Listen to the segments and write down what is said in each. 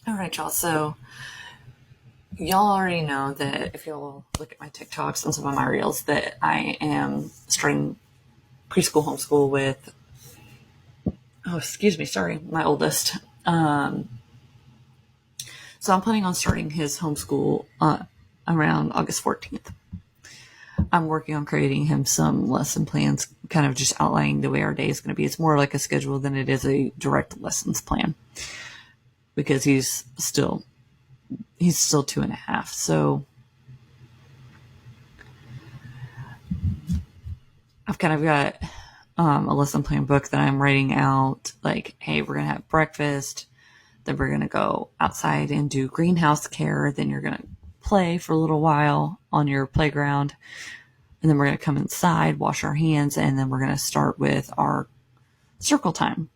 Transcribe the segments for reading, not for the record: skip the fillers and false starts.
All right, y'all. So, y'all already know that if you'll look at my TikToks and some of my reels, that I am starting preschool homeschool with, my oldest. So, I'm planning on starting his homeschool around August 14th. I'm working on creating him some lesson plans, kind of just outlining the way our day is going to be. It's more like a schedule than it is a direct lessons plan because he's still 2.5. So I've kind of got a lesson plan book that I'm writing out. Like, hey, we're going to have breakfast. Then we're going to go outside and do greenhouse care. Then you're going to play for a little while on your playground. And then we're going to come inside, wash our hands, and then we're going to start with our circle time.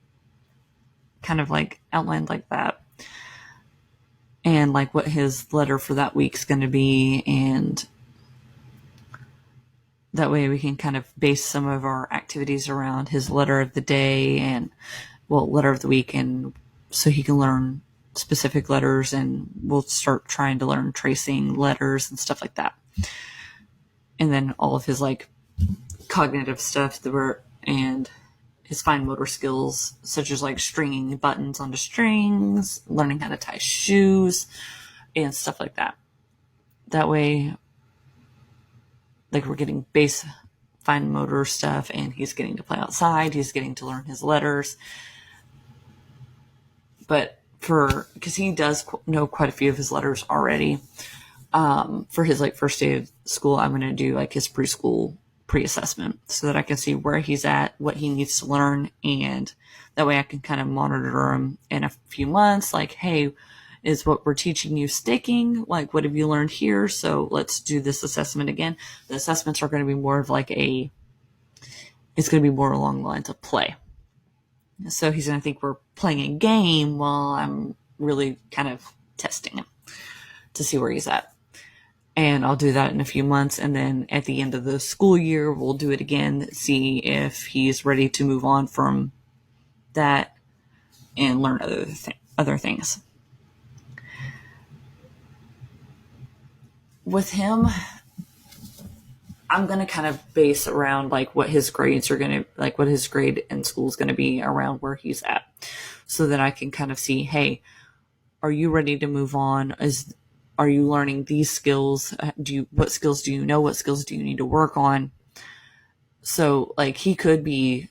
Kind of like outlined like that. And like what his letter for that week's going to be. And that way we can kind of base some of our activities around his letter of the day and, letter of the week. And so he can learn specific letters, and we'll start trying to learn tracing letters and stuff like that. And then all of his like cognitive stuff and his fine motor skills, such as like stringing buttons onto strings, learning how to tie shoes, and stuff like that. That way, like, we're getting base fine motor stuff, and he's getting to play outside. He's getting to learn his letters. But because he does know quite a few of his letters already, for his like first day of school, I'm going to do like his preschool pre-assessment so that I can see where he's at, what he needs to learn, and that way I can kind of monitor him in a few months. Like, hey, is what we're teaching you sticking? Like, what have you learned here? So let's do this assessment again. The assessments are going to be more of like it's going to be more along the lines of play. So he's going to think we're playing a game while I'm really kind of testing him to see where he's at. And I'll do that in a few months. And then at the end of the school year, we'll do it again, see if he's ready to move on from that and learn other things. With him, I'm going to kind of base around like what his grades are going to, like what his grade in school is going to be around where he's at, so that I can kind of see, hey, are you ready to move on? Are you learning these skills? What skills do you know? What skills do you need to work on? So like he could be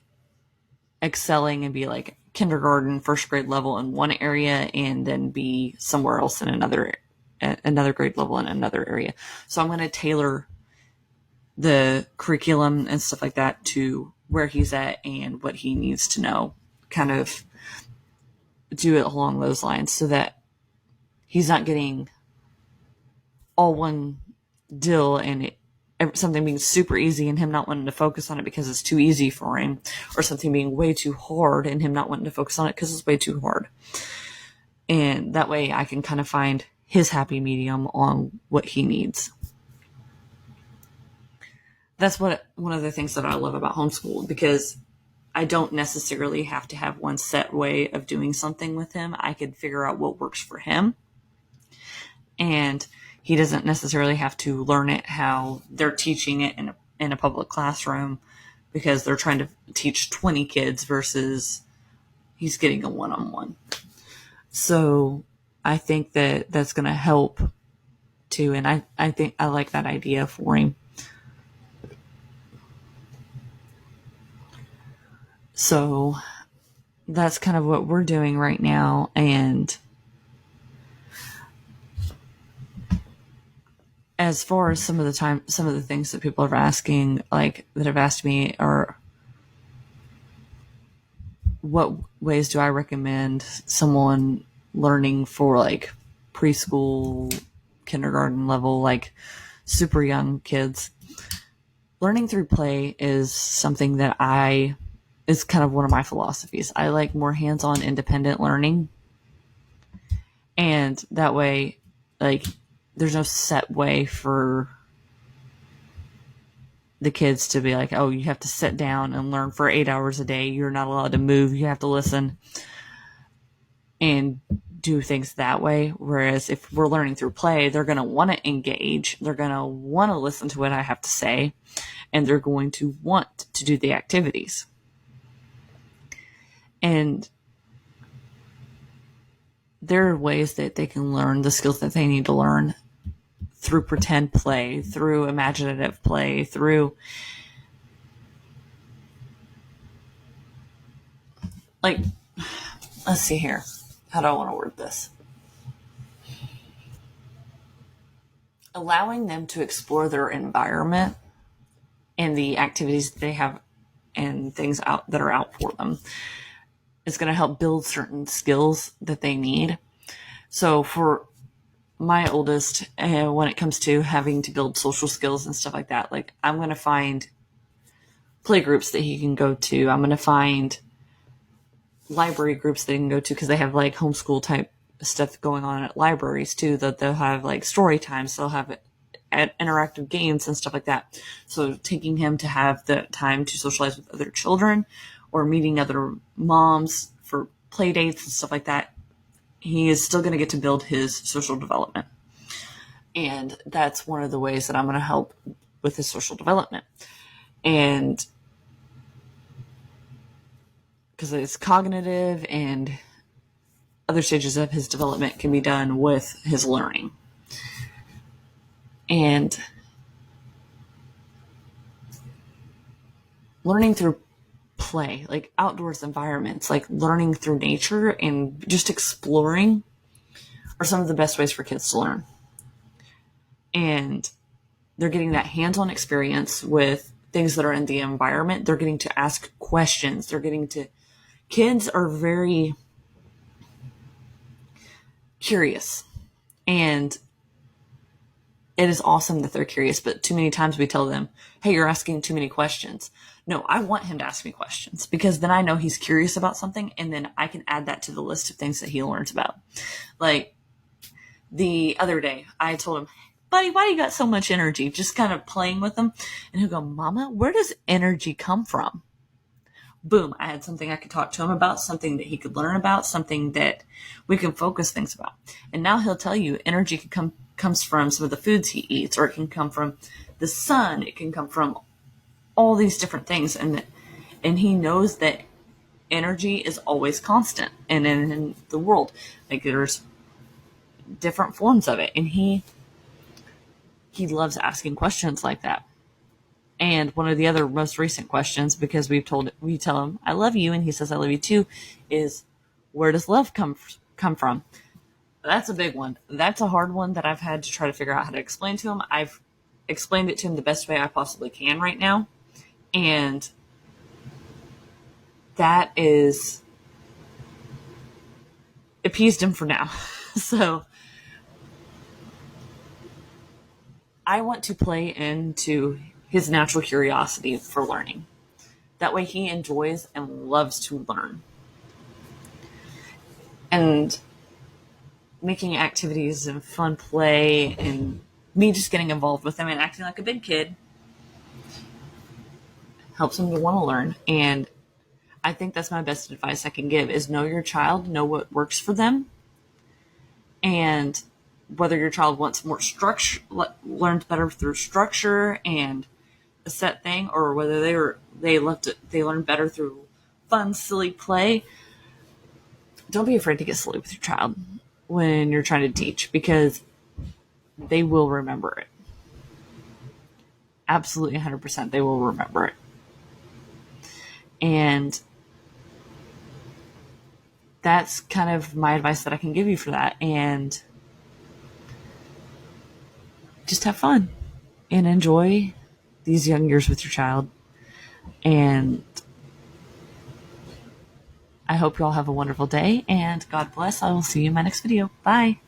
excelling and be like kindergarten, first grade level in one area, and then be somewhere else in another grade level in another area. So I'm going to tailor the curriculum and stuff like that to where he's at and what he needs to know, kind of do it along those lines so that he's not getting all one deal and something being super easy and him not wanting to focus on it because it's too easy for him, or something being way too hard and him not wanting to focus on it because it's way too hard. And that way I can kind of find his happy medium on what he needs. That's one of the things that I love about homeschool, because I don't necessarily have to have one set way of doing something with him. I could figure out what works for him. And he doesn't necessarily have to learn it how they're teaching it in a public classroom, because they're trying to teach 20 kids versus he's getting a one-on-one. So I think that that's going to help too. And I think I like that idea for him. So that's kind of what we're doing right now. And as far as some of the things that people are asking, like that have asked me, are what ways do I recommend someone learning for like preschool, kindergarten level, like super young kids? Learning through play is something that is kind of one of my philosophies. I like more hands-on independent learning. And that way, like, there's no set way for the kids to be like, oh, you have to sit down and learn for 8 hours a day. You're not allowed to move. You have to listen and do things that way. Whereas if we're learning through play, they're going to want to engage. They're going to want to listen to what I have to say, and they're going to want to do the activities. And there are ways that they can learn the skills that they need to learn through pretend play, through imaginative play, through like, let's see here. How do I want to word this? Allowing them to explore their environment and the activities that they have and things out that are out for them is going to help build certain skills that they need. So for my oldest, when it comes to having to build social skills and stuff like that, like I'm going to find play groups that he can go to. I'm going to find library groups that he can go to because they have like homeschool type stuff going on at libraries too, that they'll have like story times. They'll have interactive games and stuff like that. So taking him to have the time to socialize with other children or meeting other moms for play dates and stuff like that, he is still going to get to build his social development. And that's one of the ways that I'm going to help with his social development. And because it's cognitive and other stages of his development can be done with his learning. And learning through play, like outdoors environments, like learning through nature and just exploring are some of the best ways for kids to learn. And they're getting that hands-on experience with things that are in the environment. They're getting to ask questions. Kids are very curious, and it is awesome that they're curious, but too many times we tell them, hey, you're asking too many questions. No, I want him to ask me questions because then I know he's curious about something, and then I can add that to the list of things that he learns about. Like the other day, I told him, buddy, why do you got so much energy? Just kind of playing with him. And he'll go, Mama, where does energy come from? Boom, I had something I could talk to him about, something that he could learn about, something that we can focus things about. And now he'll tell you energy comes from some of the foods he eats, or it can come from the sun. It can come from all these different things. And he knows that energy is always constant. And in the world, like there's different forms of it. And he loves asking questions like that. And one of the other most recent questions, because we tell him, I love you, and he says, I love you too, is where does love come from? That's a big one. That's a hard one that I've had to try to figure out how to explain to him. I've explained it to him the best way I possibly can right now. And that is appeased him for now. So I want to play into his natural curiosity for learning. That way he enjoys and loves to learn. And making activities and fun play and me just getting involved with him and acting like a big kid helps him to want to learn. And I think that's my best advice I can give is know your child, know what works for them. And whether your child wants more structure, learns better through structure and a set thing, or whether they learn better through fun, silly play. Don't be afraid to get silly with your child when you're trying to teach, because they will remember it. Absolutely 100%. They will remember it. And that's kind of my advice that I can give you for that. And just have fun and enjoy these young years with your child. And I hope you all have a wonderful day, and God bless. I will see you in my next video. Bye.